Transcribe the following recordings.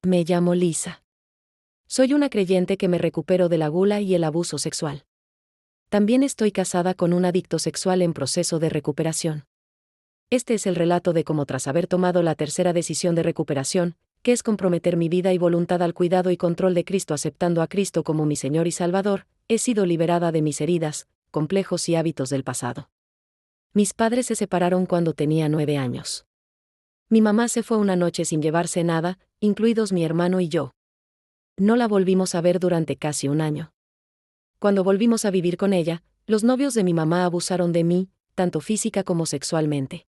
Me llamo Lisa. Soy una creyente que me recupero de la gula y el abuso sexual. También estoy casada con un adicto sexual en proceso de recuperación. Este es el relato de cómo, tras haber tomado la tercera decisión de recuperación, que es comprometer mi vida y voluntad al cuidado y control de Cristo, aceptando a Cristo como mi Señor y Salvador, he sido liberada de mis heridas, complejos y hábitos del pasado. Mis padres se separaron cuando tenía 9 años. Mi mamá se fue una noche sin llevarse nada, incluidos mi hermano y yo. No la volvimos a ver durante casi un año. Cuando volvimos a vivir con ella, los novios de mi mamá abusaron de mí, tanto física como sexualmente.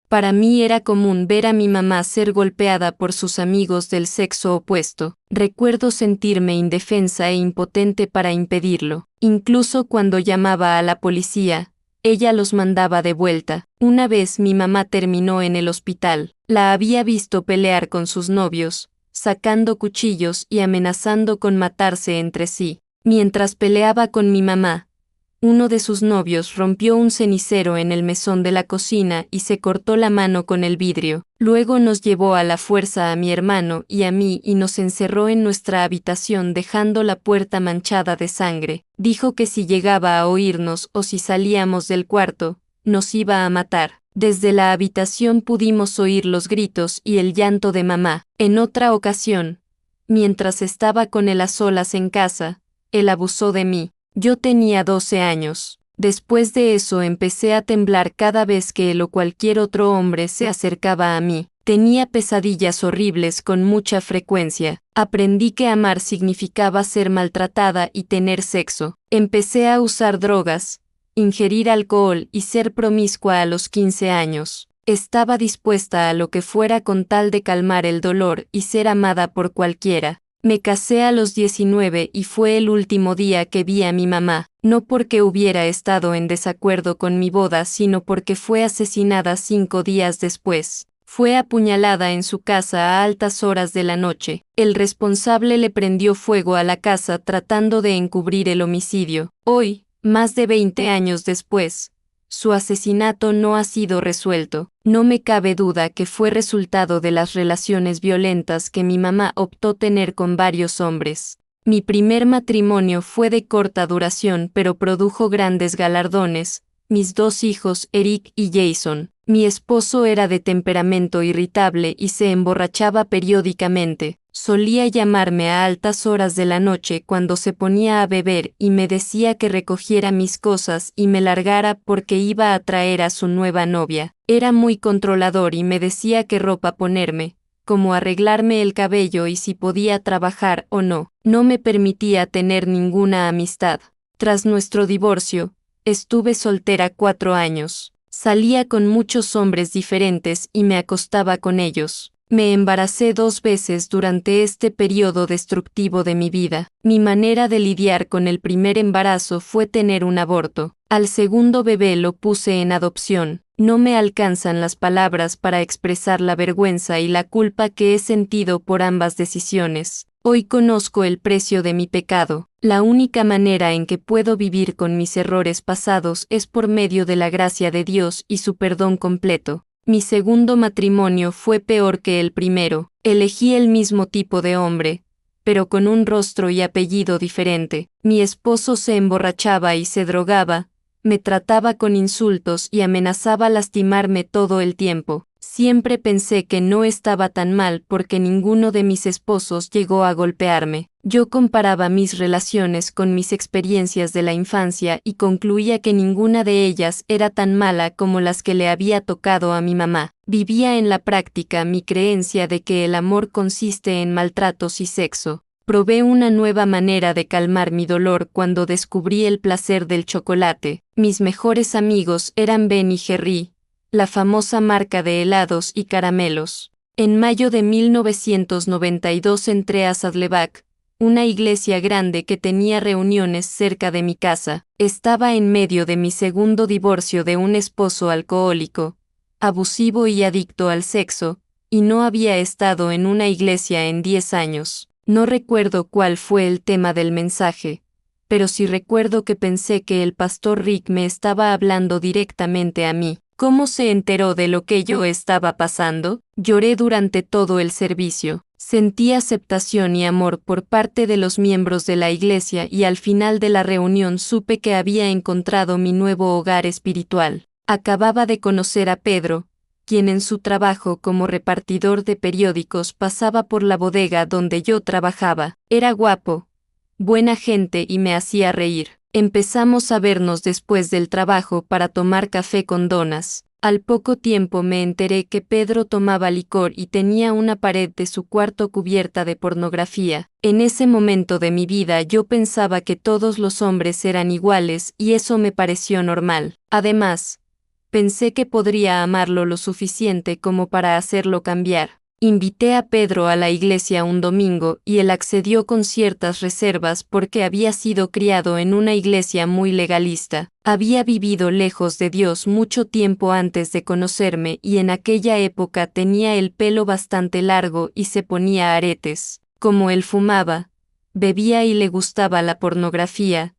Para mí era común ver a mi mamá ser golpeada por sus amigos del sexo opuesto. Recuerdo sentirme indefensa e impotente para impedirlo. Incluso cuando llamaba a la policía, ella los mandaba de vuelta. Una vez mi mamá terminó en el hospital. La había visto pelear con sus novios, sacando cuchillos y amenazando con matarse entre sí. Mientras peleaba con mi mamá, uno de sus novios rompió un cenicero en el mesón de la cocina y se cortó la mano con el vidrio. Luego nos llevó a la fuerza a mi hermano y a mí y nos encerró en nuestra habitación dejando la puerta manchada de sangre. Dijo que si llegaba a oírnos o si salíamos del cuarto, nos iba a matar. Desde la habitación pudimos oír los gritos y el llanto de mamá. En otra ocasión, mientras estaba con él a solas en casa, él abusó de mí. Yo tenía 12 años. Después de eso empecé a temblar cada vez que él o cualquier otro hombre se acercaba a mí. Tenía pesadillas horribles con mucha frecuencia. Aprendí que amar significaba ser maltratada y tener sexo. Empecé a usar drogas, ingerir alcohol y ser promiscua a los 15 años. Estaba dispuesta a lo que fuera con tal de calmar el dolor y ser amada por cualquiera. Me casé a los 19 y fue el último día que vi a mi mamá, no porque hubiera estado en desacuerdo con mi boda, sino porque fue asesinada 5 días después. Fue apuñalada en su casa a altas horas de la noche. El responsable le prendió fuego a la casa tratando de encubrir el homicidio. Hoy, más de 20 años después, su asesinato no ha sido resuelto. No me cabe duda que fue resultado de las relaciones violentas que mi mamá optó tener con varios hombres. Mi primer matrimonio fue de corta duración pero produjo grandes galardones. Mis 2 hijos, Eric y Jason. Mi esposo era de temperamento irritable y se emborrachaba periódicamente. Solía llamarme a altas horas de la noche cuando se ponía a beber y me decía que recogiera mis cosas y me largara porque iba a traer a su nueva novia. Era muy controlador y me decía qué ropa ponerme, cómo arreglarme el cabello y si podía trabajar o no. No me permitía tener ninguna amistad. Tras nuestro divorcio, estuve soltera 4 años. Salía con muchos hombres diferentes y me acostaba con ellos. Me embaracé 2 veces durante este periodo destructivo de mi vida. Mi manera de lidiar con el primer embarazo fue tener un aborto. Al segundo bebé lo puse en adopción. No me alcanzan las palabras para expresar la vergüenza y la culpa que he sentido por ambas decisiones. Hoy conozco el precio de mi pecado. La única manera en que puedo vivir con mis errores pasados es por medio de la gracia de Dios y su perdón completo. Mi segundo matrimonio fue peor que el primero. Elegí el mismo tipo de hombre, pero con un rostro y apellido diferente. Mi esposo se emborrachaba y se drogaba, me trataba con insultos y amenazaba lastimarme todo el tiempo. Siempre pensé que no estaba tan mal porque ninguno de mis esposos llegó a golpearme. Yo comparaba mis relaciones con mis experiencias de la infancia y concluía que ninguna de ellas era tan mala como las que le había tocado a mi mamá. Vivía en la práctica mi creencia de que el amor consiste en maltratos y sexo. Probé una nueva manera de calmar mi dolor cuando descubrí el placer del chocolate. Mis mejores amigos eran Ben y Jerry, la famosa marca de helados y caramelos. En mayo de 1992 entré a Saddleback, una iglesia grande que tenía reuniones cerca de mi casa. Estaba en medio de mi segundo divorcio de un esposo alcohólico, abusivo y adicto al sexo, y no había estado en una iglesia en 10 años. No recuerdo cuál fue el tema del mensaje, pero sí recuerdo que pensé que el pastor Rick me estaba hablando directamente a mí. ¿Cómo se enteró de lo que yo estaba pasando? Lloré durante todo el servicio. Sentí aceptación y amor por parte de los miembros de la iglesia y al final de la reunión supe que había encontrado mi nuevo hogar espiritual. Acababa de conocer a Pedro, quien en su trabajo como repartidor de periódicos pasaba por la bodega donde yo trabajaba. Era guapo, buena gente y me hacía reír. Empezamos a vernos después del trabajo para tomar café con donas. Al poco tiempo me enteré que Pedro tomaba licor y tenía una pared de su cuarto cubierta de pornografía. En ese momento de mi vida yo pensaba que todos los hombres eran iguales y eso me pareció normal. Además, pensé que podría amarlo lo suficiente como para hacerlo cambiar. Invité a Pedro a la iglesia un domingo y él accedió con ciertas reservas porque había sido criado en una iglesia muy legalista. Había vivido lejos de Dios mucho tiempo antes de conocerme y en aquella época tenía el pelo bastante largo y se ponía aretes. Como él fumaba, bebía y le gustaba la pornografía,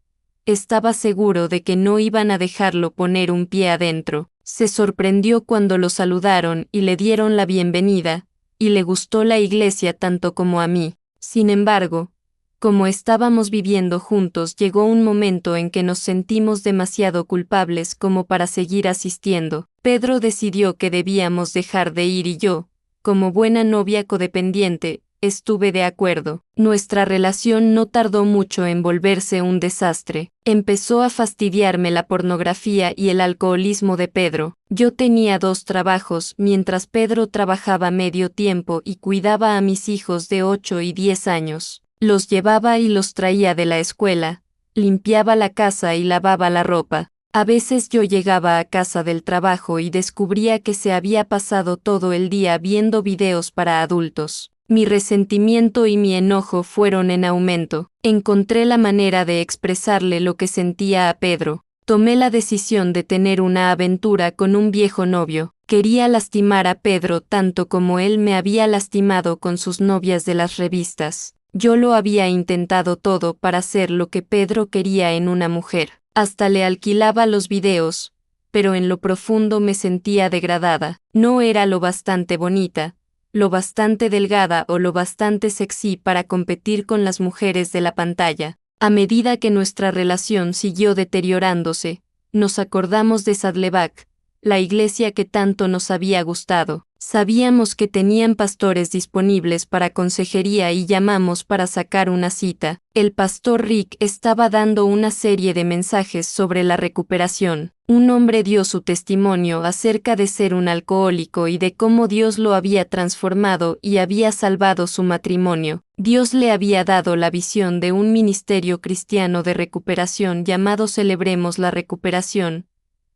estaba seguro de que no iban a dejarlo poner un pie adentro. Se sorprendió cuando lo saludaron y le dieron la bienvenida, y le gustó la iglesia tanto como a mí. Sin embargo, como estábamos viviendo juntos, llegó un momento en que nos sentimos demasiado culpables como para seguir asistiendo. Pedro decidió que debíamos dejar de ir y yo, como buena novia codependiente, estuve de acuerdo. Nuestra relación no tardó mucho en volverse un desastre. Empezó a fastidiarme la pornografía y el alcoholismo de Pedro. Yo tenía 2 trabajos, mientras Pedro trabajaba medio tiempo y cuidaba a mis hijos de 8 y 10 años. Los llevaba y los traía de la escuela, limpiaba la casa y lavaba la ropa. A veces yo llegaba a casa del trabajo y descubría que se había pasado todo el día viendo videos para adultos. Mi resentimiento y mi enojo fueron en aumento. Encontré la manera de expresarle lo que sentía a Pedro. Tomé la decisión de tener una aventura con un viejo novio. Quería lastimar a Pedro tanto como él me había lastimado con sus novias de las revistas. Yo lo había intentado todo para ser lo que Pedro quería en una mujer. Hasta le alquilaba los videos, pero en lo profundo me sentía degradada. No era lo bastante bonita, lo bastante delgada o lo bastante sexy para competir con las mujeres de la pantalla. A medida que nuestra relación siguió deteriorándose, nos acordamos de Saddleback, la iglesia que tanto nos había gustado. Sabíamos que tenían pastores disponibles para consejería y llamamos para sacar una cita. El pastor Rick estaba dando una serie de mensajes sobre la recuperación. Un hombre dio su testimonio acerca de ser un alcohólico y de cómo Dios lo había transformado y había salvado su matrimonio. Dios le había dado la visión de un ministerio cristiano de recuperación llamado Celebremos la Recuperación,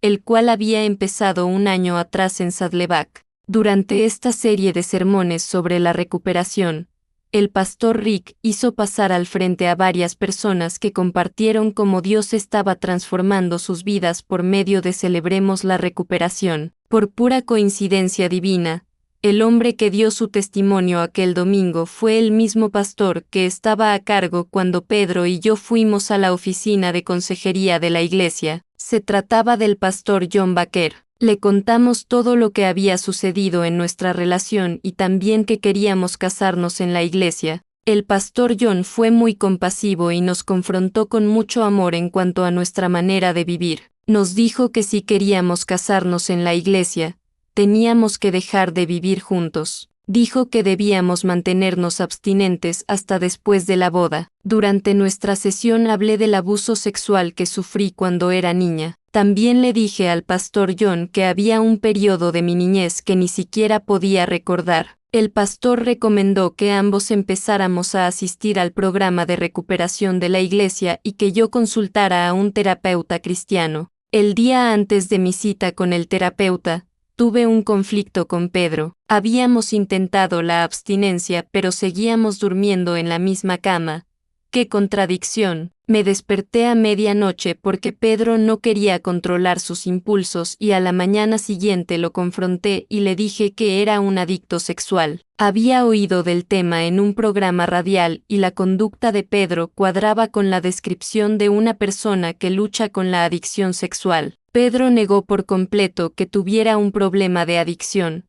el cual había empezado un año atrás en Saddleback. Durante esta serie de sermones sobre la recuperación, el pastor Rick hizo pasar al frente a varias personas que compartieron cómo Dios estaba transformando sus vidas por medio de Celebremos la Recuperación. Por pura coincidencia divina, el hombre que dio su testimonio aquel domingo fue el mismo pastor que estaba a cargo cuando Pedro y yo fuimos a la oficina de consejería de la iglesia. Se trataba del pastor John Baker. Le contamos todo lo que había sucedido en nuestra relación y también que queríamos casarnos en la iglesia. El pastor John fue muy compasivo y nos confrontó con mucho amor en cuanto a nuestra manera de vivir. Nos dijo que si queríamos casarnos en la iglesia, teníamos que dejar de vivir juntos. Dijo que debíamos mantenernos abstinentes hasta después de la boda. Durante nuestra sesión hablé del abuso sexual que sufrí cuando era niña. También le dije al pastor John que había un periodo de mi niñez que ni siquiera podía recordar. El pastor recomendó que ambos empezáramos a asistir al programa de recuperación de la iglesia y que yo consultara a un terapeuta cristiano. El día antes de mi cita con el terapeuta, tuve un conflicto con Pedro. Habíamos intentado la abstinencia pero seguíamos durmiendo en la misma cama. ¡Qué contradicción! Me desperté a medianoche porque Pedro no quería controlar sus impulsos y a la mañana siguiente lo confronté y le dije que era un adicto sexual. Había oído del tema en un programa radial y la conducta de Pedro cuadraba con la descripción de una persona que lucha con la adicción sexual. Pedro negó por completo que tuviera un problema de adicción.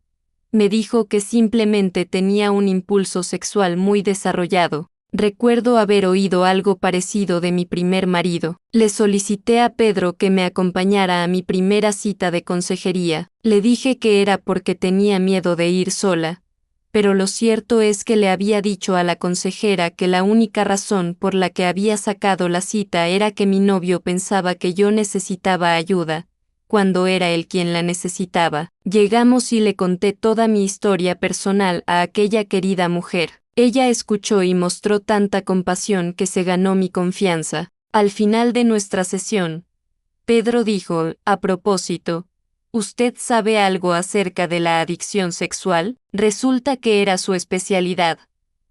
me dijo que simplemente tenía un impulso sexual muy desarrollado. Recuerdo haber oído algo parecido de mi primer marido. Le solicité a Pedro que me acompañara a mi primera cita de consejería. Le dije que era porque tenía miedo de ir sola, pero lo cierto es que le había dicho a la consejera que la única razón por la que había sacado la cita era que mi novio pensaba que yo necesitaba ayuda, cuando era él quien la necesitaba. Llegamos y le conté toda mi historia personal a aquella querida mujer. Ella escuchó y mostró tanta compasión que se ganó mi confianza. Al final de nuestra sesión, Pedro dijo, a propósito, ¿usted sabe algo acerca de la adicción sexual? Resulta que era su especialidad.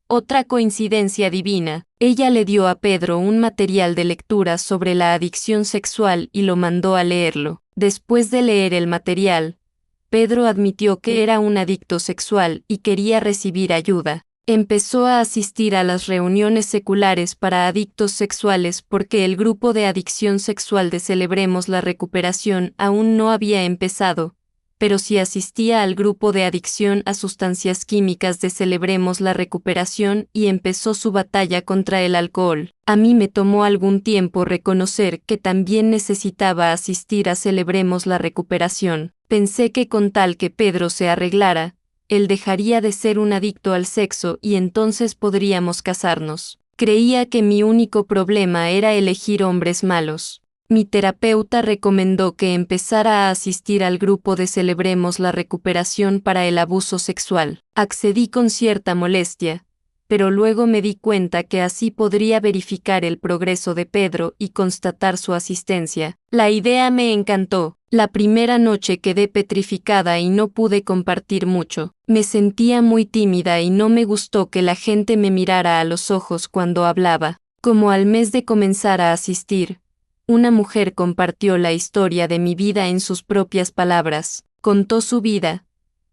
Otra coincidencia divina. Ella le dio a Pedro un material de lectura sobre la adicción sexual y lo mandó a leerlo. Después de leer el material, Pedro admitió que era un adicto sexual y quería recibir ayuda. Empezó a asistir a las reuniones seculares para adictos sexuales porque el grupo de adicción sexual de Celebremos la Recuperación aún no había empezado, pero sí asistía al grupo de adicción a sustancias químicas de Celebremos la Recuperación y empezó su batalla contra el alcohol. A mí me tomó algún tiempo reconocer que también necesitaba asistir a Celebremos la Recuperación. Pensé que con tal que Pedro se arreglara, él dejaría de ser un adicto al sexo y entonces podríamos casarnos. Creía que mi único problema era elegir hombres malos. Mi terapeuta recomendó que empezara a asistir al grupo de Celebremos la Recuperación para el abuso sexual. Accedí con cierta molestia, pero luego me di cuenta que así podría verificar el progreso de Pedro y constatar su asistencia. La idea me encantó. La primera noche quedé petrificada y no pude compartir mucho. Me sentía muy tímida y no me gustó que la gente me mirara a los ojos cuando hablaba. Como al mes de comenzar a asistir, una mujer compartió la historia de mi vida en sus propias palabras. Contó su vida,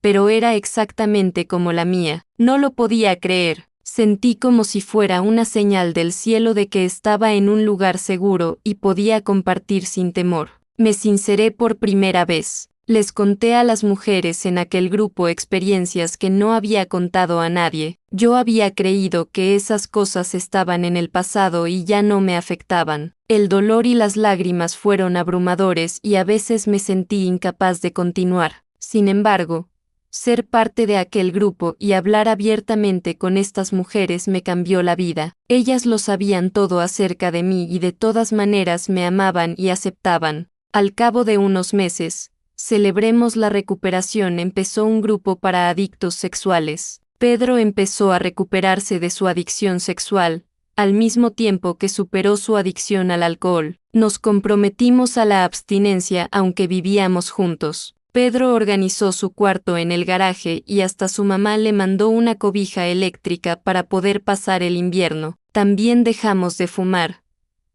pero era exactamente como la mía. No lo podía creer. Sentí como si fuera una señal del cielo de que estaba en un lugar seguro y podía compartir sin temor. Me sinceré por primera vez. Les conté a las mujeres en aquel grupo experiencias que no había contado a nadie. Yo había creído que esas cosas estaban en el pasado y ya no me afectaban. El dolor y las lágrimas fueron abrumadores y a veces me sentí incapaz de continuar. Sin embargo, ser parte de aquel grupo y hablar abiertamente con estas mujeres me cambió la vida. Ellas lo sabían todo acerca de mí y de todas maneras me amaban y aceptaban. Al cabo de unos meses, Celebremos la Recuperación empezó un grupo para adictos sexuales. Pedro empezó a recuperarse de su adicción sexual, al mismo tiempo que superó su adicción al alcohol. Nos comprometimos a la abstinencia aunque vivíamos juntos. Pedro organizó su cuarto en el garaje y hasta su mamá le mandó una cobija eléctrica para poder pasar el invierno. También dejamos de fumar,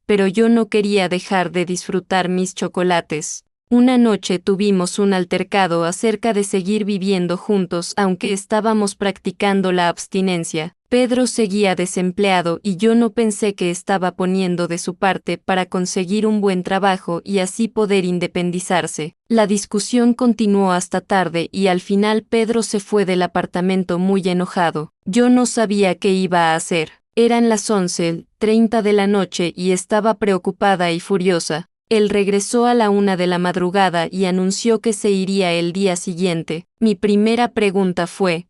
pero yo no quería dejar de disfrutar mis chocolates. Una noche tuvimos un altercado acerca de seguir viviendo juntos aunque estábamos practicando la abstinencia. Pedro seguía desempleado y yo no pensé que estaba poniendo de su parte para conseguir un buen trabajo y así poder independizarse. La discusión continuó hasta tarde y al final Pedro se fue del apartamento muy enojado. Yo no sabía qué iba a hacer. Eran las 11:30 de la noche y estaba preocupada y furiosa. Él regresó a la 1 de la madrugada y anunció que se iría el día siguiente. Mi primera pregunta fue,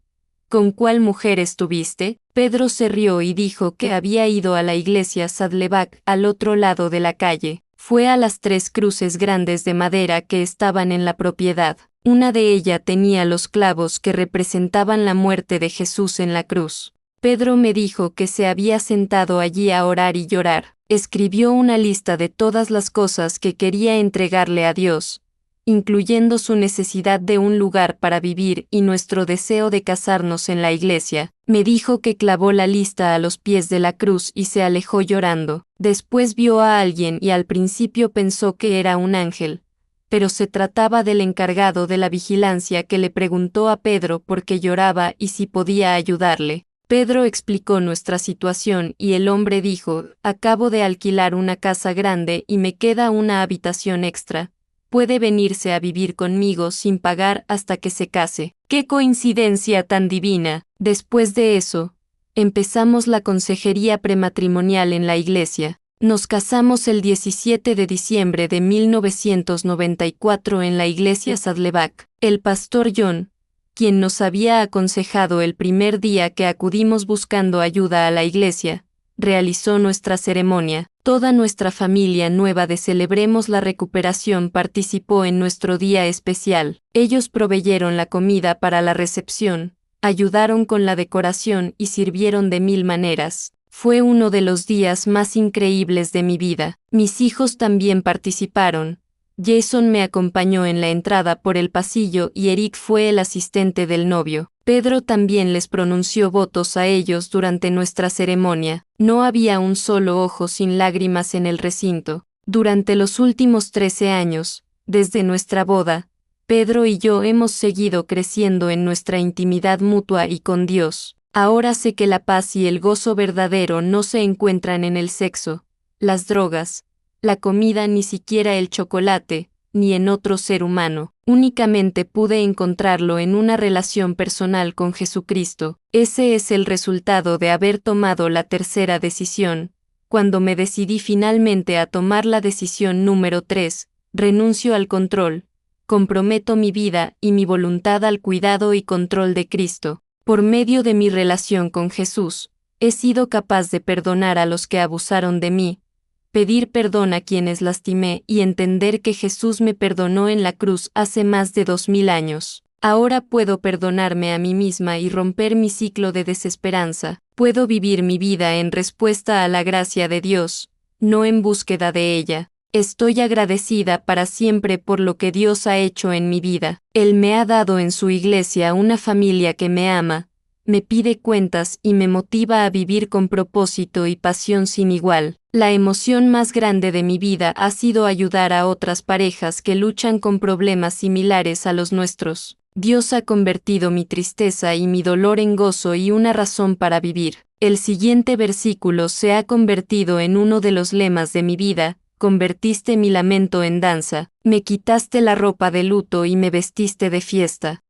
¿con cuál mujer estuviste? Pedro se rió y dijo que había ido a la iglesia Saddleback al otro lado de la calle. Fue a las 3 cruces grandes de madera que estaban en la propiedad. Una de ellas tenía los clavos que representaban la muerte de Jesús en la cruz. Pedro me dijo que se había sentado allí a orar y llorar. Escribió una lista de todas las cosas que quería entregarle a Dios, incluyendo su necesidad de un lugar para vivir y nuestro deseo de casarnos en la iglesia. Me dijo que clavó la lista a los pies de la cruz y se alejó llorando. Después vio a alguien y al principio pensó que era un ángel, pero se trataba del encargado de la vigilancia que le preguntó a Pedro por qué lloraba y si podía ayudarle. Pedro explicó nuestra situación y el hombre dijo, acabo de alquilar una casa grande y me queda una habitación extra. puede venirse a vivir conmigo sin pagar hasta que se case. ¡Qué coincidencia tan divina! Después de eso, empezamos la consejería prematrimonial en la iglesia. Nos casamos el 17 de diciembre de 1994 en la iglesia Saddleback. El pastor John, quien nos había aconsejado el primer día que acudimos buscando ayuda a la iglesia, realizó nuestra ceremonia. Toda nuestra familia nueva de Celebremos la Recuperación participó en nuestro día especial. Ellos proveyeron la comida para la recepción, ayudaron con la decoración y sirvieron de mil maneras. Fue uno de los días más increíbles de mi vida. Mis hijos también participaron. Jason me acompañó en la entrada por el pasillo y Eric fue el asistente del novio. Pedro también les pronunció votos a ellos durante nuestra ceremonia. No había un solo ojo sin lágrimas en el recinto. Durante los últimos 13 años, desde nuestra boda, Pedro y yo hemos seguido creciendo en nuestra intimidad mutua y con Dios. Ahora sé que la paz y el gozo verdadero no se encuentran en el sexo, las drogas, la comida, ni siquiera el chocolate, ni en otro ser humano. Únicamente pude encontrarlo en una relación personal con Jesucristo. Ese es el resultado de haber tomado la tercera decisión. Cuando me decidí finalmente a tomar la decisión número 3, renuncio al control, comprometo mi vida y mi voluntad al cuidado y control de Cristo. Por medio de mi relación con Jesús, he sido capaz de perdonar a los que abusaron de mí, pedir perdón a quienes lastimé y entender que Jesús me perdonó en la cruz hace más de 2000 años. Ahora puedo perdonarme a mí misma y romper mi ciclo de desesperanza. Puedo vivir mi vida en respuesta a la gracia de Dios, no en búsqueda de ella. Estoy agradecida para siempre por lo que Dios ha hecho en mi vida. Él me ha dado en su iglesia una familia que me ama, me pide cuentas y me motiva a vivir con propósito y pasión sin igual. La emoción más grande de mi vida ha sido ayudar a otras parejas que luchan con problemas similares a los nuestros. Dios ha convertido mi tristeza y mi dolor en gozo y una razón para vivir. El siguiente versículo se ha convertido en uno de los lemas de mi vida. Convertiste mi lamento en danza, me quitaste la ropa de luto y me vestiste de fiesta.